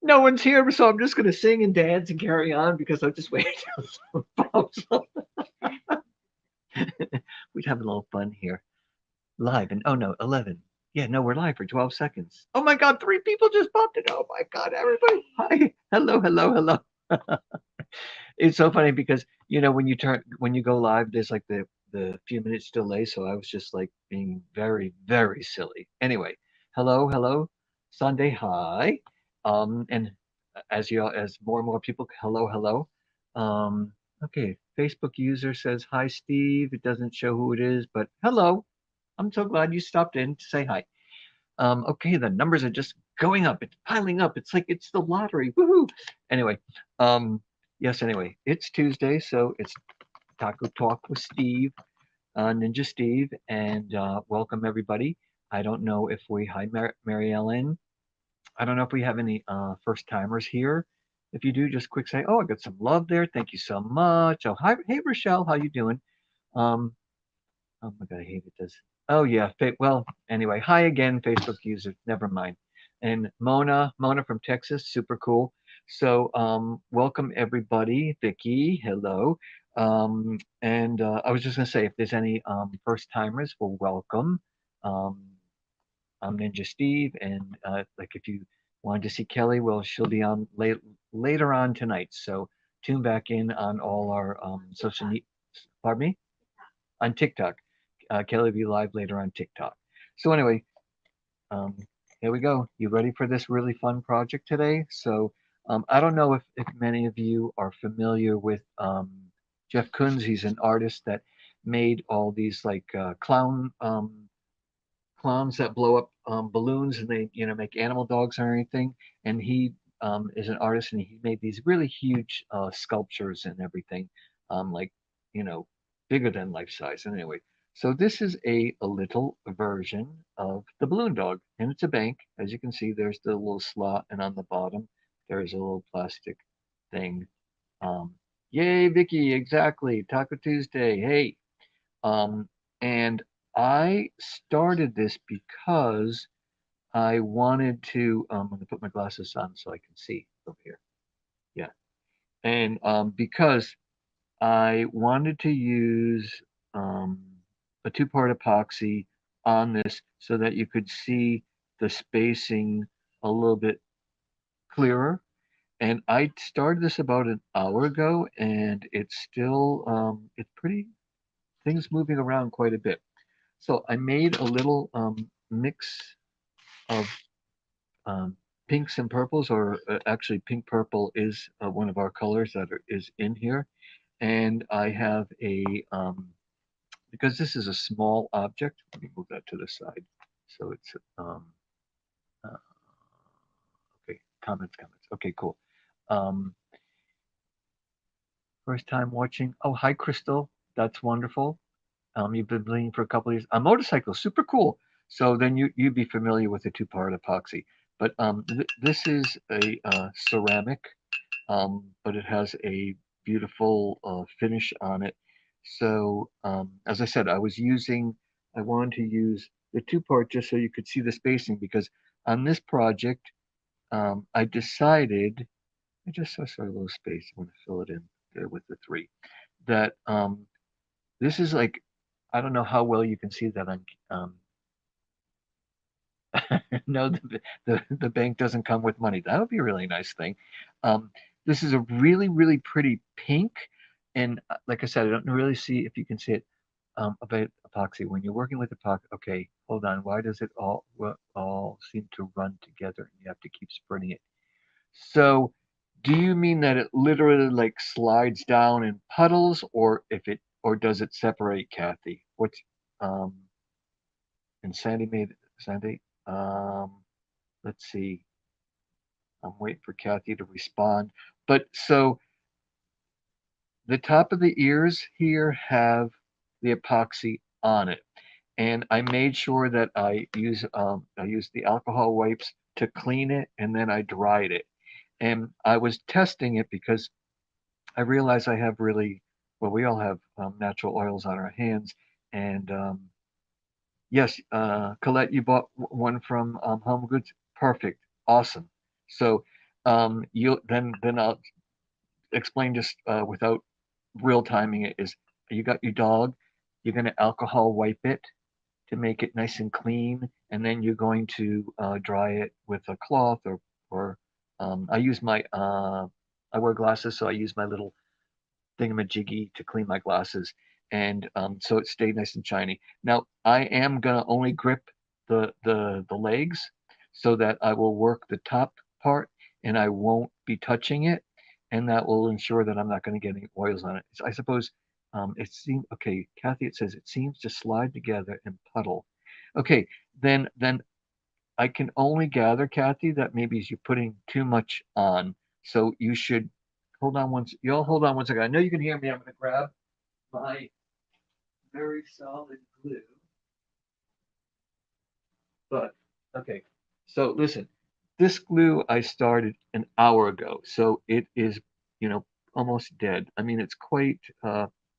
No one's here, so I'm just gonna sing and dance and carry on because I'm just waiting till someone pops up. We'd have a little fun here. Live and oh no, 11. Yeah, no, we're live for 12 seconds. Oh my God, three people just popped in. Oh my God, everybody. Hi. Hello, hello, hello. It's so funny because when you go live, there's like the few minutes delay. So I was just like being very, very silly. Anyway, hello, hello, Sunday, hi. And as more and more people, hello, hello. Um, okay, Facebook user says hi, Steve. It doesn't show who it is, but hello. I'm so glad you stopped in to say hi. Okay, the numbers are just going up. It's piling up. It's like it's the lottery. Woohoo! Anyway, um, yes. Anyway, it's Tuesday, so it's Taco Talk with Steve, Ninja Steve, and welcome everybody. I don't know if we hi Mary Ellen. I don't know if we have any first timers here. If you do, just quick say, oh, I got some love there. Thank you so much. Oh, hi, hey Rochelle, how you doing? Um, Oh my God, I hate it. This. Oh yeah. Well, anyway, hi again, Facebook user. Never mind. And Mona from Texas, super cool. So, welcome everybody. Vicky, hello. And I was just gonna say, if there's any first timers, well, welcome. Um, I'm Ninja Steve, and like if you wanted to see Kelly, well, she'll be on later on tonight. So tune back in on all our social media. Pardon me, on TikTok. Kelly will be live later on TikTok. So anyway, um, here we go. You ready for this really fun project today? So I don't know if many of you are familiar with Jeff Kuntz. He's an artist that made all these like clowns that blow up balloons and they make animal dogs or anything. And he is an artist and he made these really huge sculptures and everything, like you know bigger than life size. And anyway, so this is a little version of the balloon dog, and it's a bank. As you can see, there's the little slot, and on the bottom there's a little plastic thing. Um, Yay, Vicky! Exactly. Taco Tuesday. Hey, um, and I started this because I wanted to. I'm going to put my glasses on so I can see over here. Yeah. And because I wanted to use um, a two-part epoxy on this so that you could see the spacing a little bit clearer. And I started this about an hour ago, and it's pretty things moving around quite a bit. So I made a little mix of um, pinks and purples, or actually, pink purple is one of our colors is in here. And I have because this is a small object, let me move that to the side. So it's, uh, okay, comments. Okay, cool. Um, First time watching. Oh, hi, Crystal. That's wonderful. You've been bleeding for a couple of years. A motorcycle, super cool. So then you'd be familiar with the two-part epoxy. But this is a ceramic, but it has a beautiful finish on it. So as I said, I wanted to use the two-part just so you could see the spacing because on this project, I decided, I just saw sort of a little space. I want to fill it in there with the three. That this is like, I don't know how well you can see that on. No, the bank doesn't come with money. That would be a really nice thing. Um, this is a really really pretty pink, and like I said, I don't really see if you can see it about epoxy. When you're working with epoxy, okay, hold on. Why does it all seem to run together? And you have to keep spreading it. So, do you mean that it literally like slides down in puddles, or if it or does it separate, Kathy? What's um and Sandy? Um, let's see. I'm waiting for Kathy to respond. But so the top of the ears here have the epoxy on it, and I made sure that I used the alcohol wipes to clean it, and then I dried it. And I was testing it because I realize I have really, well, we all have natural oils on our hands. And yes, Colette, you bought one from Home Goods. Perfect. Awesome. So Then I'll explain just without real timing it is you got your dog, you're going to alcohol wipe it to make it nice and clean, and then you're going to dry it with a cloth or I use my I wear glasses, so I use my little thingamajiggy to clean my glasses, and so it stayed nice and shiny. Now I am gonna only grip the legs so that I will work the top part and I won't be touching it, and that will ensure that I'm not going to get any oils on it. So I suppose it seems okay. Kathy, it says it seems to slide together and puddle. Okay, then I can only gather, Kathy, that maybe you're putting too much on. So you should hold on once. Y'all hold on one second. I know you can hear me. I'm going to grab my very solid glue. But okay. So listen, this glue I started an hour ago. So it is, you know, almost dead. I mean, it's quite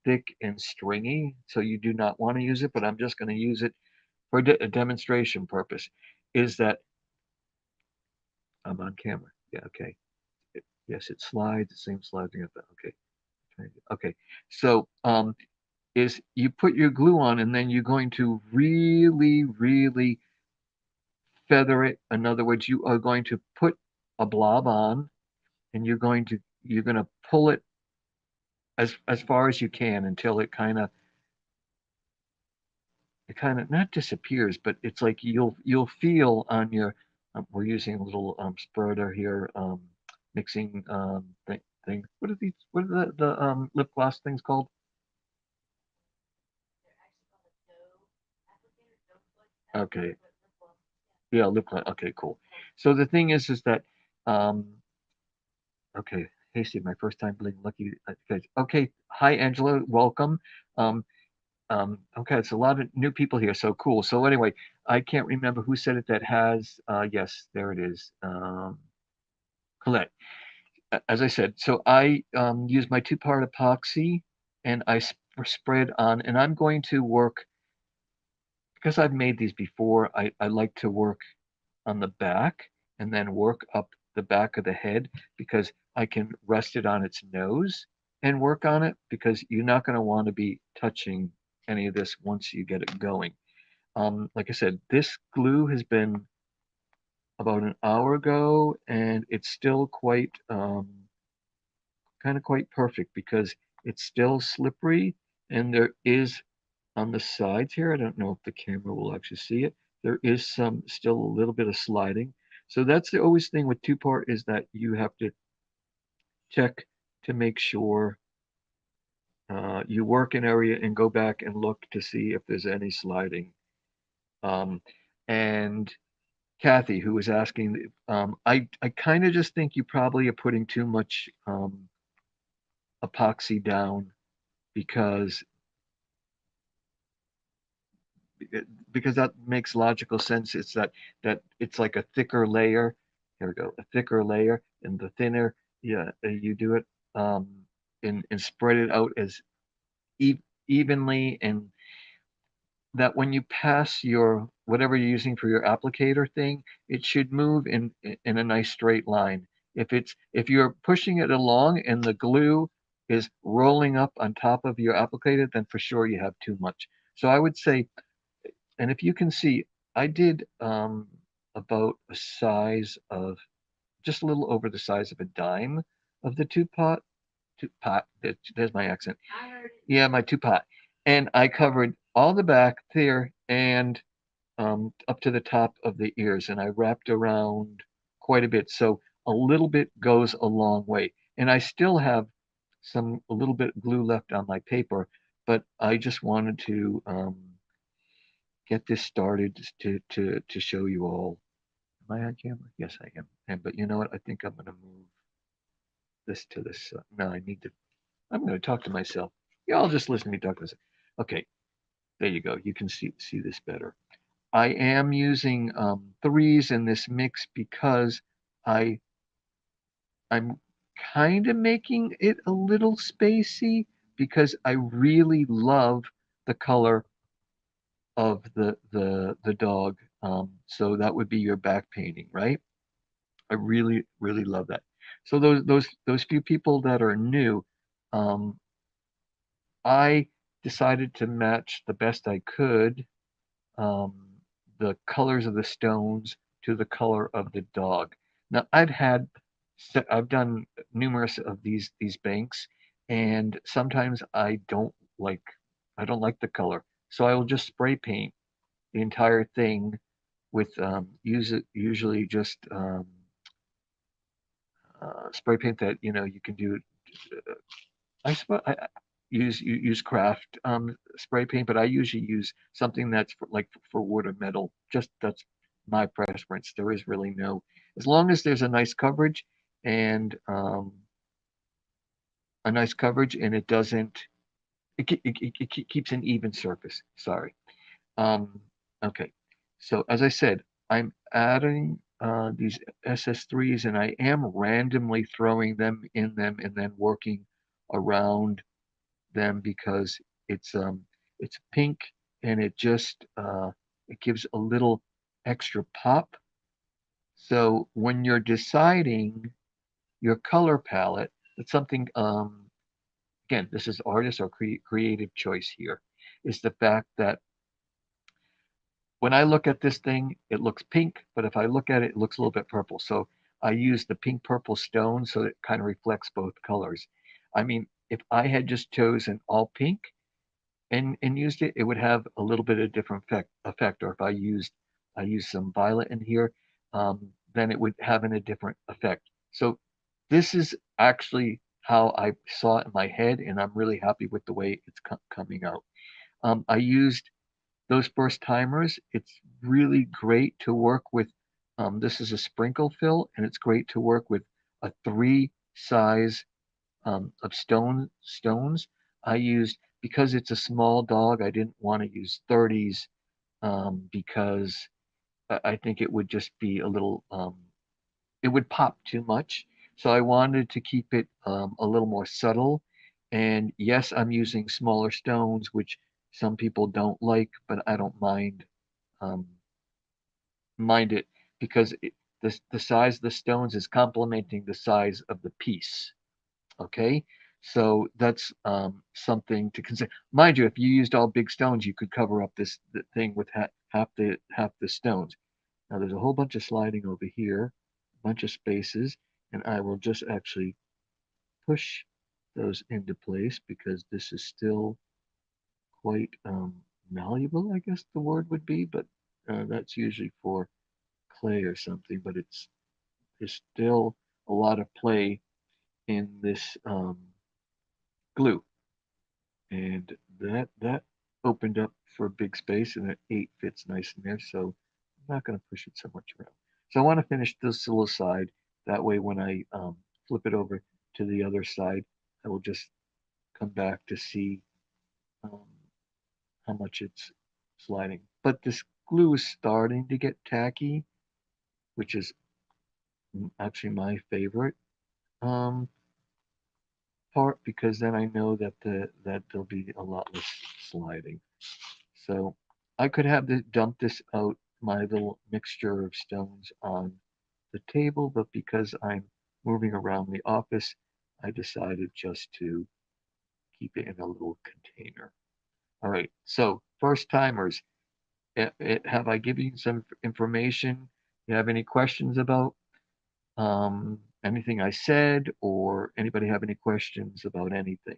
thick and stringy. So you do not want to use it, but I'm just going to use it for a demonstration purpose. Is that I'm on camera? Yeah, okay. Yes, it slides. The same sliding up. Okay. Okay. So is you put your glue on and then you're going to really, really feather it. In other words, you are going to put a blob on and you're going to pull it as far as you can until it kind of not disappears, but it's like you'll feel on your we're using a little spreader here mixing thing. What are the lip gloss things called? Okay. Yeah, lip gloss. Okay, cool. So the thing is that um okay, Hasty, my first time being lucky. Okay, hi Angela, welcome. Um, okay, it's a lot of new people here, so cool. So anyway, I can't remember who said it that has. Yes, there it is. Colette. As I said, so I use my two-part epoxy and I spread on, and I'm going to work because I've made these before. I like to work on the back and then work up the back of the head because I can rest it on its nose and work on it because you're not going to want to be touching any of this once you get it going. Like I said, this glue has been about an hour ago and it's still quite kind of quite perfect because it's still slippery and there is on the sides here. I don't know if the camera will actually see it. There is some still a little bit of sliding. So that's the always thing with two-part is that you have to check to make sure you work an area and go back and look to see if there's any sliding. Um, and Kathy, who was asking, I kind of just think you probably are putting too much epoxy down because because that makes logical sense. It's that it's like a thicker layer. Here we go, a thicker layer, and the thinner, yeah, you do it, um, and spread it out as e evenly, and that when you pass your whatever you're using for your applicator thing, it should move in a nice straight line. If you're pushing it along and the glue is rolling up on top of your applicator, then for sure you have too much. So I would say and if you can see, I did about a size of just a little over the size of a dime of the two pot. There's my accent. Yeah, my two pot, and I covered all the back there and up to the top of the ears, and I wrapped around quite a bit. So a little bit goes a long way, and I still have a little bit glue left on my paper, but I just wanted to get this started to show you all. Am I on camera? Yes, I am. And but you know what? I think I'm going to move this to this. No, I need to. I'm going to talk to myself. Yeah, I'll just listen to me talk to myself. Okay, there you go. You can see this better. I am using threes in this mix because I I'm kind of making it a little spacey because I really love the color of the dog. So that would be your back painting, right? I really, really love that. So those few people that are new, um, I decided to match the best I could um, the colors of the stones to the color of the dog. Now I've done numerous of these banks, and sometimes like I don't like the color, so I will just spray paint the entire thing with usually just spray paint that you can do. I suppose I use craft spray paint, but I usually use something that's for wood or metal. Just that's my preference. There is really no, as long as there's and a nice coverage, and it doesn't. It keeps an even surface. Sorry. Um, okay. So as I said, I'm adding these SS3s, and I am randomly throwing them in them and then working around them because it's um it's pink and it gives a little extra pop. So when you're deciding your color palette, it's something again, this is artist or creative choice here, is the fact that when I look at this thing, it looks pink, but if I look at it, it looks a little bit purple. So I use the pink purple stone so it kind of reflects both colors. I mean, if I had just chosen all pink, and used it, it would have a little bit of different effect. Or if I used some violet in here, um, then it would have a different effect. So this is actually how I saw it in my head, and I'm really happy with the way it's coming out. I used those first timers. It's really great to work with. This is a sprinkle fill, and it's great to work with a three size of stones. I used because it's a small dog. I didn't want to use 30s because I think it would just be a little. It would pop too much. So I wanted to keep it a little more subtle. And yes, I'm using smaller stones, which some people don't like, but I don't um, mind it because the size of the stones is complementing the size of the piece. Okay, so that's something to consider. Mind you, if you used all big stones, you could cover up the thing with half the stones. Now there's a whole bunch of sliding over here, a bunch of spaces, and I will just actually push those into place because this is still quite malleable, I guess the word would be, but that's usually for clay or something. But there's still a lot of play in this glue. And that opened up for a big space, and that 8 fits nice in there, so I'm not going to push it so much around. So I want to finish this little side. That way when I flip it over to the other side, I will just come back to see um, how much it's sliding. But this glue is starting to get tacky, which is actually my favorite um, part, because then I know that there'll be a lot less sliding. So I could have dump this out, my little mixture of stones on the table, but because I'm moving around the office, I decided just to keep it in a little container. All right, so first timers, have I given you some information? You have any questions about anything I said, or anybody have any questions about anything?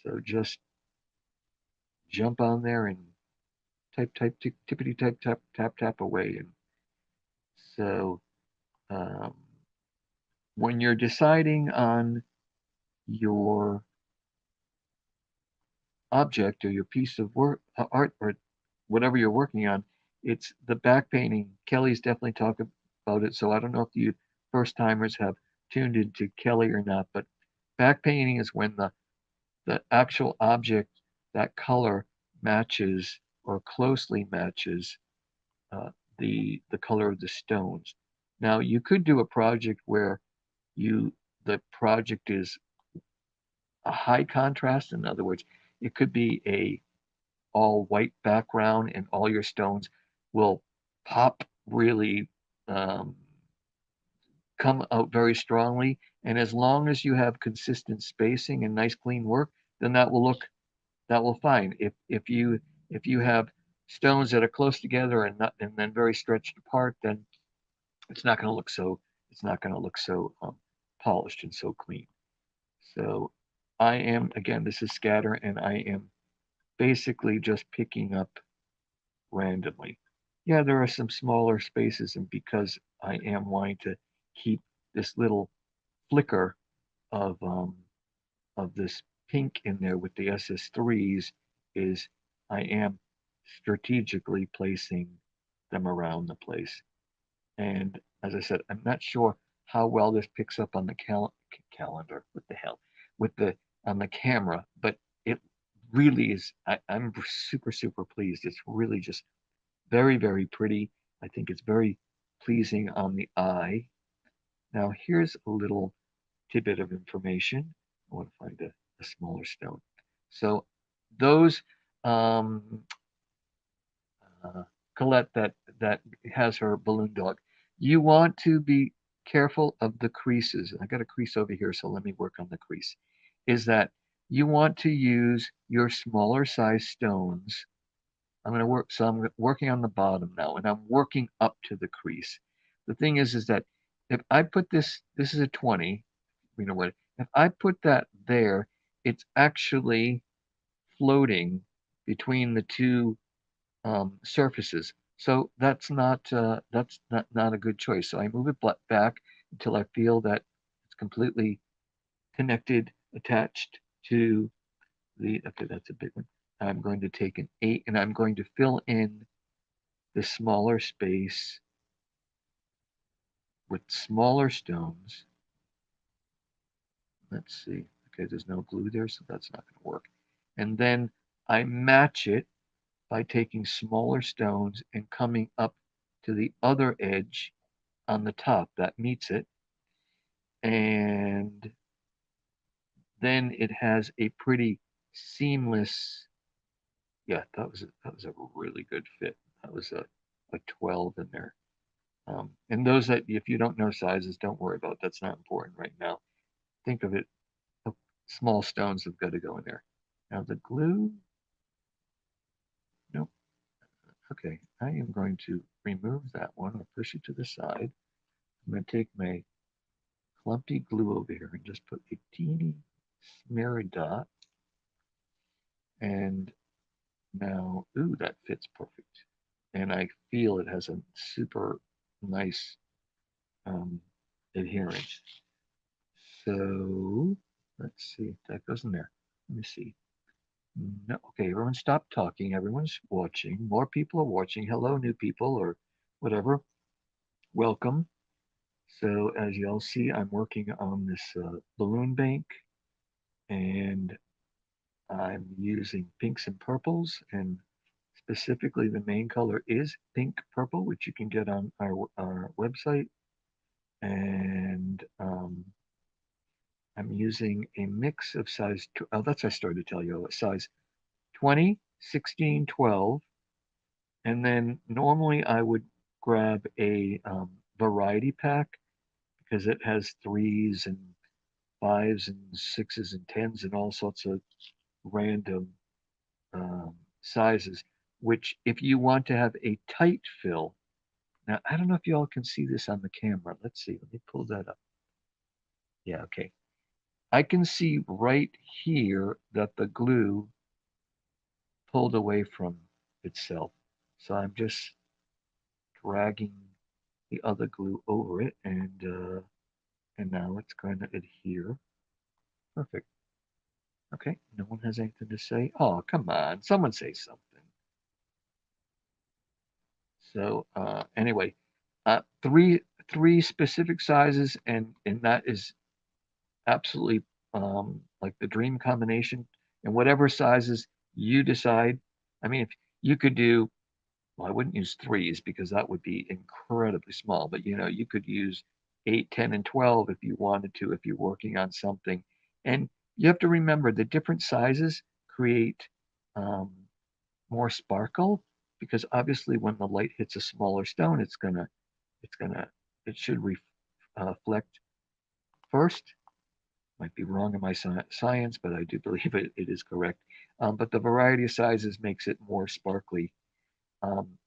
So just jump on there and type, tippity type, tap away. And so um, when you're deciding on your object or your piece of work, art, or whatever you're working on, it's the back painting. Kelly's definitely talked about it, so I don't know if you first timers have tuned into Kelly or not, but back painting is when the actual object, that color matches or closely matches uh, the color of the stones. Now you could do a project where you the project is a high contrast. In other words, it could be a all white background and all your stones will pop really um, come out very strongly. And as long as you have consistent spacing and nice clean work, then that will fine. If you have stones that are close together and then very stretched apart, then it's not going to look so it's not going to look so polished and so clean. So I am, again, this is scatter, and I am basically just picking up randomly. Yeah, there are some smaller spaces, and because I am wanting to keep this little flicker of this pink in there with the SS3s, is I am strategically placing them around the place. And as I said, I'm not sure how well this picks up on the calendar. What the hell? With the on the camera, but it really is. I'm super, super pleased. It's really just very, very pretty. I think it's very pleasing on the eye. Now, here's a little tidbit of information. I want to find a smaller stone. So those um, uh, Colette that has her balloon dog, you want to be careful of the creases. I got a crease over here, so let me work on the crease. Is that you want to use your smaller size stones. I'm going to work, so I'm working on the bottom now, and I'm working up to the crease. The thing is that if I put this is a 20, you know what? If I put that there, it's actually floating between the two surfaces. So that's not a good choice. So I move it back until I feel that it's completely connected, attached to the, okay, that's a big one. I'm going to take an 8 and I'm going to fill in the smaller space with smaller stones. Let's see. Okay, there's no glue there, so that's not going to work. And then I match it by taking smaller stones and coming up to the other edge on the top that meets it. And then it has a pretty seamless, yeah, that was a really good fit. That was a 12 in there. And those that, if you don't know sizes, don't worry about. That's not important right now. Think of it, small stones have got to go in there. Now the glue, nope. Okay, I am going to remove that one. I'll push it to the side. I'm going to take my clumpy glue over here and just put a teeny smear dot. And now, ooh, that fits perfect. And I feel it has a super nice adherence. So let's see if that goes in there. Let me see. No, okay, everyone stop talking. Everyone's watching. More people are watching. Hello, new people or whatever. Welcome. So as you all see, I'm working on this balloon bank, and I'm using pinks and purples, and specifically the main color is pink purple, which you can get on our website. And I'm using a mix of size, oh, that's what I started to tell you, size 20, 16, 12. And then normally I would grab a variety pack because it has threes and fives and sixes and tens and all sorts of random sizes, which if you want to have a tight fill, now I don't know if you all can see this on the camera. Let's see, let me pull that up. Yeah, okay. I can see right here that the glue pulled away from itself. So I'm just dragging the other glue over it, and now it's going to adhere. Perfect. Okay, no one has anything to say. Oh, come on, someone say something. So anyway, three specific sizes, and that is absolutely like the dream combination. And whatever sizes you decide. I mean, if you could do, well, I wouldn't use threes because that would be incredibly small. But you know, you could use 8, 10, and 12 if you wanted to, if you're working on something. And you have to remember the different sizes create um, more sparkle because obviously when the light hits a smaller stone, it's gonna, it should flecked first. Might be wrong in my science, but I do believe it is correct. But the variety of sizes makes it more sparkly. Um,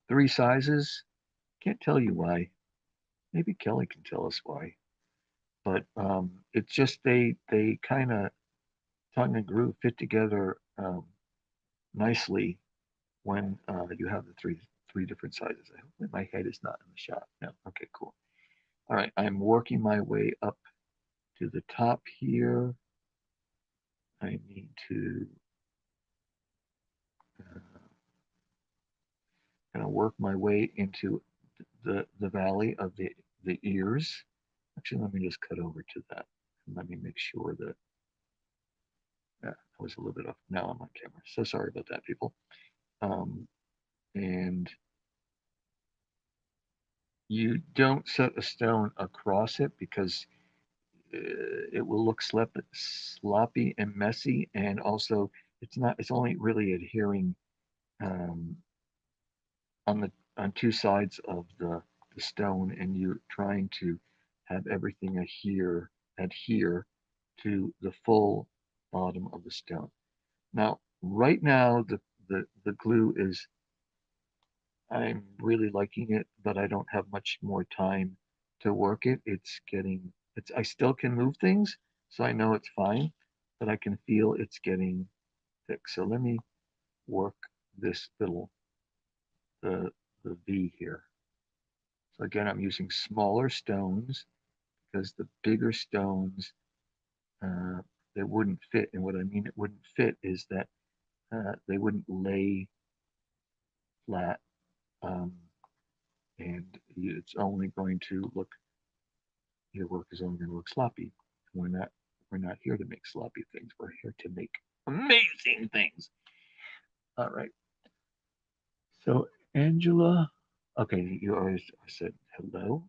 3 sizes, can't tell you why. Maybe Kelly can tell us why. But it's just they kind of tongue and groove fit together nicely when you have the three different sizes. I hope my head is not in the shot. No, okay, cool. All right, I'm working my way up to the top here. I need to kind of work my way into the valley of the ears. Actually, let me just cut over to that. And let me make sure that I was a little bit off. Now I'm on camera. So sorry about that, people. Um, and you don't set a stone across it because it will look sloppy and messy, and also it's only really adhering um, on the on 2 sides of the stone, and you're trying to have everything adhere to the full bottom of the stone. Now, right now, the glue is, I'm really liking it, but I don't have much more time to work it. I still can move things, so I know it's fine, but I can feel it's getting thick. So let me work this the, the V here. So again, I'm using smaller stones because the bigger stones, uh, they wouldn't fit. And what I mean it wouldn't fit is that they wouldn't lay flat, um, and it's only going to look, your work is only going to look sloppy. We're not here to make sloppy things. We're here to make amazing things. All right. So Angela, okay, you always said hello.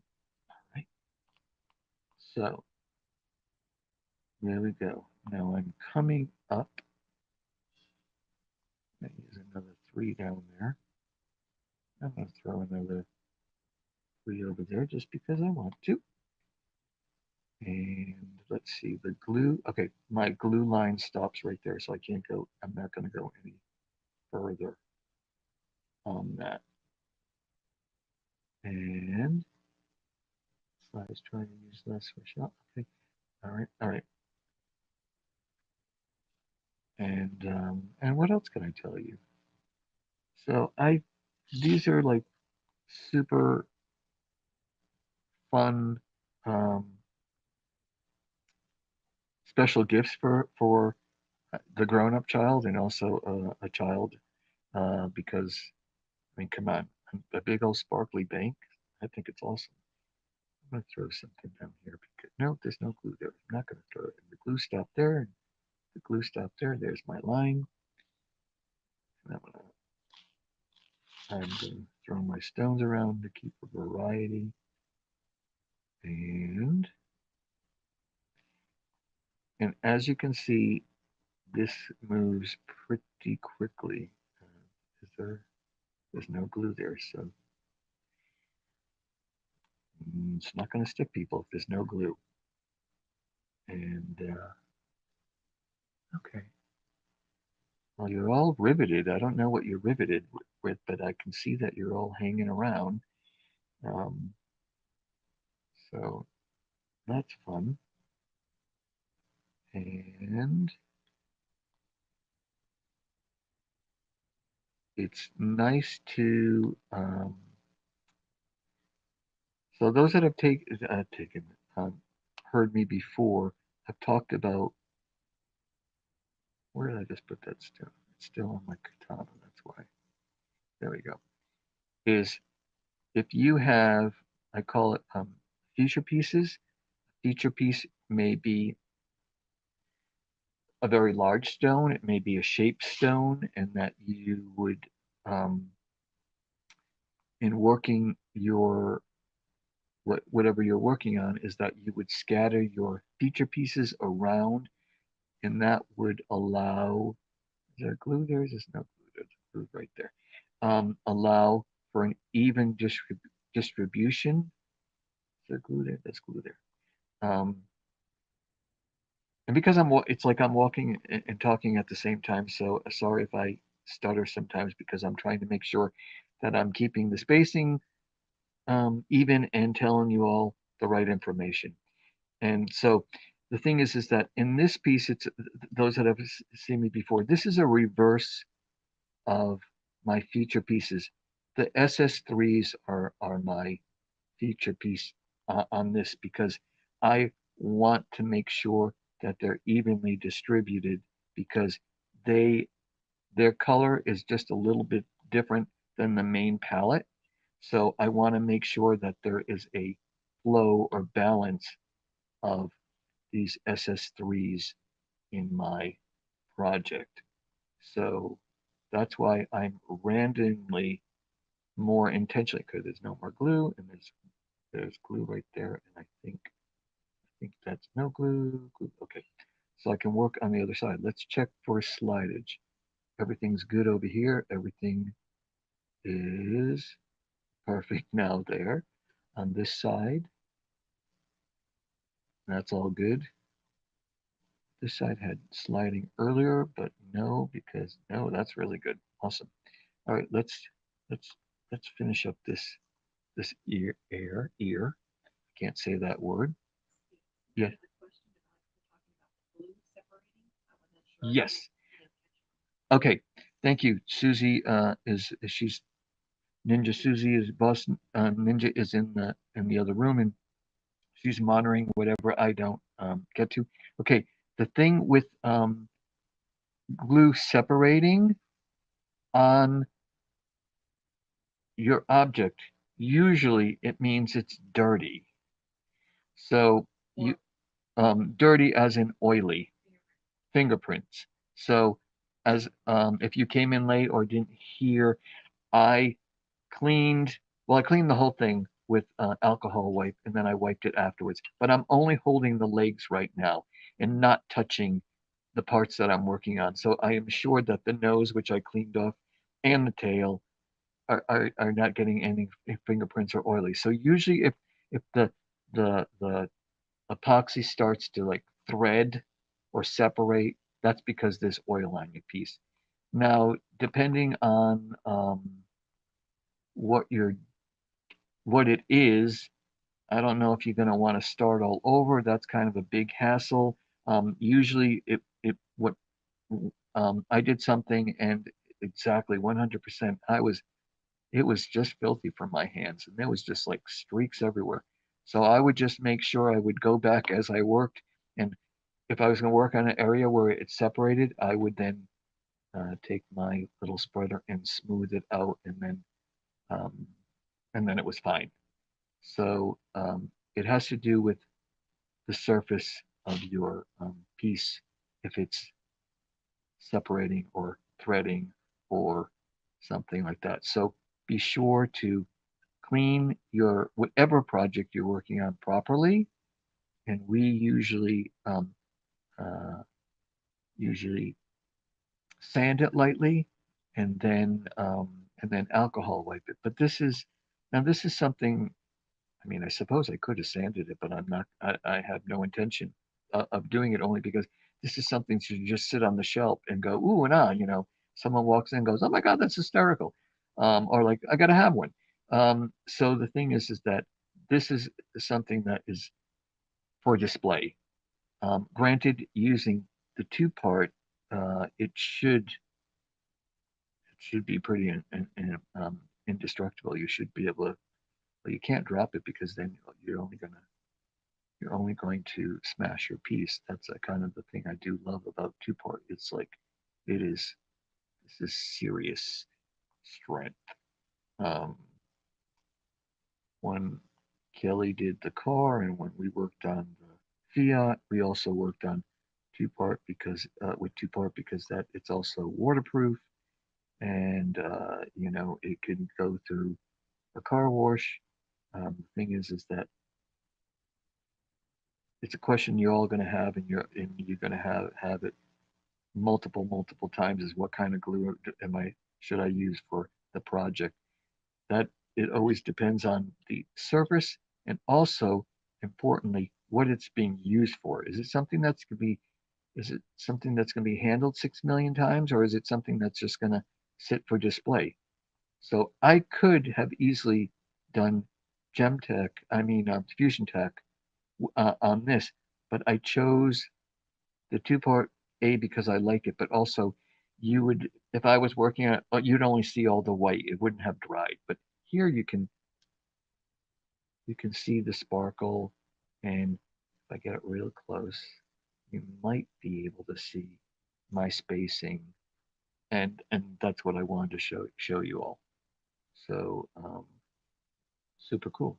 All right. So there we go. Now I'm coming up. I'm going to use another 3 down there. I'm going to throw another 3 over there just because I want to. And let's see, the glue. Okay, my glue line stops right there, so I can't go. I'm not going to go any further on that. And so I was trying to use less for shot. Okay, all right, all right. And what else can I tell you? So these are like super fun um, special gifts for the grown-up child and also a child because I mean, come on, a big old sparkly bank. I think it's awesome. I'm gonna throw something down here because no, there's no glue there. I'm not gonna throw it. And the glue stopped there, and the glue stopped there. There's my line. And I'm gonna throw my stones around to keep a variety. And as you can see, this moves pretty quickly. Is there? There's no glue there, so it's not going to stick, people, if there's no glue. And okay, well, you're all riveted. I don't know what you're riveted with, but I can see that you're all hanging around. Um, so that's fun. And it's nice to so those that have heard me before have talked about, where did I just put that stone? It's still on my katana, that's why. There we go. Is if you have, I call it feature pieces. Feature piece may be a very large stone. It may be a shaped stone, and that you would, um, in working your whatever you're working on, is that you would scatter your feature pieces around, and that would allow. Is there glue there? There's no glue. There's glue right there. Allow for an even distribution Is there glue there? There's glue there. And because it's like I'm walking and talking at the same time. So sorry if I stutter sometimes because I'm trying to make sure that I'm keeping the spacing even and telling you all the right information. And so the thing is that in this piece, it's those that have seen me before. This is a reverse of my feature pieces. The SS3s are my feature piece on this because I want to make sure that they're evenly distributed because they their color is just a little bit different than the main palette. So I want to make sure that there is a flow or balance of these SS3s in my project. So that's why I'm randomly more intentionally because there's no more glue and there's glue right there and I think that's no glue. Okay, so I can work on the other side. Let's check for slidage. Everything's good over here. Everything is perfect now there. On this side, that's all good. This side had sliding earlier, but no, because no, that's really good. Awesome. All right, let's let's finish up this ear. Can't say that word. Yeah. Yes. Okay. Thank you. Susie is she's Ninja Susie is boss. Ninja is in the other room and she's monitoring whatever I don't get to. Okay. The thing with glue separating on your object, usually it means it's dirty. So you dirty as in oily fingerprints. So as if you came in late or didn't hear, I cleaned I cleaned the whole thing with alcohol wipe and then I wiped it afterwards. But I'm only holding the legs right now and not touching the parts that I'm working on. So I am sure that the nose, which I cleaned off, and the tail are not getting any fingerprints or oily. So usually if the epoxy starts to like thread or separate, that's because there's oil on your piece. Now, depending on what you're what it is, I don't know if you're going to want to start all over. That's kind of a big hassle. Usually, it what I did something and exactly 100%. It was just filthy from my hands, and there was just like streaks everywhere. So I would just make sure I would go back as I worked, and if I was going to work on an area where it's separated, I would then take my little spreader and smooth it out, um, and then it was fine. So it has to do with the surface of your piece, if it's separating or threading or something like that. So be sure to clean your whatever project you're working on properly, and we uh, usually sand it lightly, and then alcohol wipe it. But this is something. I mean, I suppose I could have sanded it, but I'm not. I have no intention of doing it only because this is something to just sit on the shelf and go ooh and ah. Someone walks in and goes, "Oh my God, that's hysterical," or like, "I got to have one." So the thing is that this is something that is for display. Granted, using the two-part, it should be pretty indestructible. You should be able to. Well, you can't drop it because then you're only going to smash your piece. That's a kind of the thing I do love about two-part. It's like it is this is serious strength. Um, when Kelly did the car and when we worked on the Fiat, we also worked on two-part because that it's also waterproof and it can go through a car wash. The thing is that it's a question you're all going to have, and you're going to have it multiple times. Is what kind of glue am I should I use for the project? That it always depends on the surface and also importantly, what it's being used for. Is it something that's going to be is it something that's going to be handled 6 million times, or is it something that's just going to sit for display? So I could have easily done Gem Tech, Fusion Tech on this, but I chose the two-part A because I like it, but also you would, if I was working on it, you'd only see all the white. It wouldn't have dried. But here you can see the sparkle, and if I get it real close, you might be able to see my spacing, and that's what I wanted to show you all. So super cool.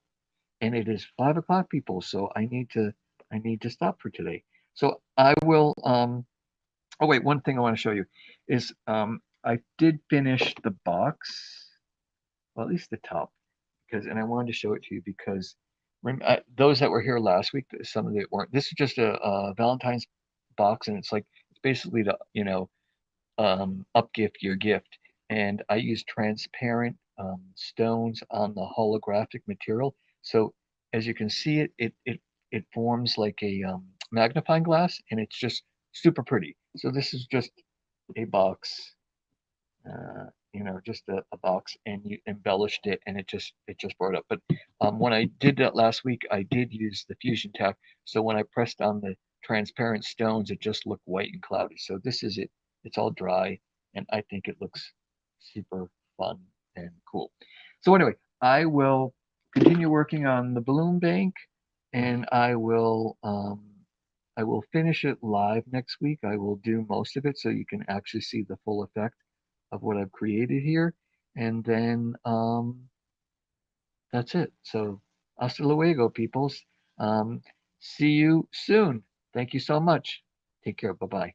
And it is 5 o'clock, people. So I need to stop for today. So I will. Oh wait, one thing I want to show you is I did finish the box, well at least the top, and I wanted to show it to you because those that were here last week, some of it weren't. This is just a Valentine's box, and it's basically to upgift your gift. And I use transparent stones on the holographic material. So as you can see, it forms like a magnifying glass, and it's just super pretty. So this is just a box, just a box, and you embellished it, and it just brought up. But when I did that last week, I did use the fusion tack. So when I pressed on the transparent stones, it just looked white and cloudy. So this is it. It's all dry, and I think it looks super fun and cool. So anyway, I will continue working on the balloon bank, and I will finish it live next week. I will do most of it so you can actually see the full effect of what I've created here. And then that's it. So hasta luego, peoples. See you soon. Thank you so much. Take care. Bye bye.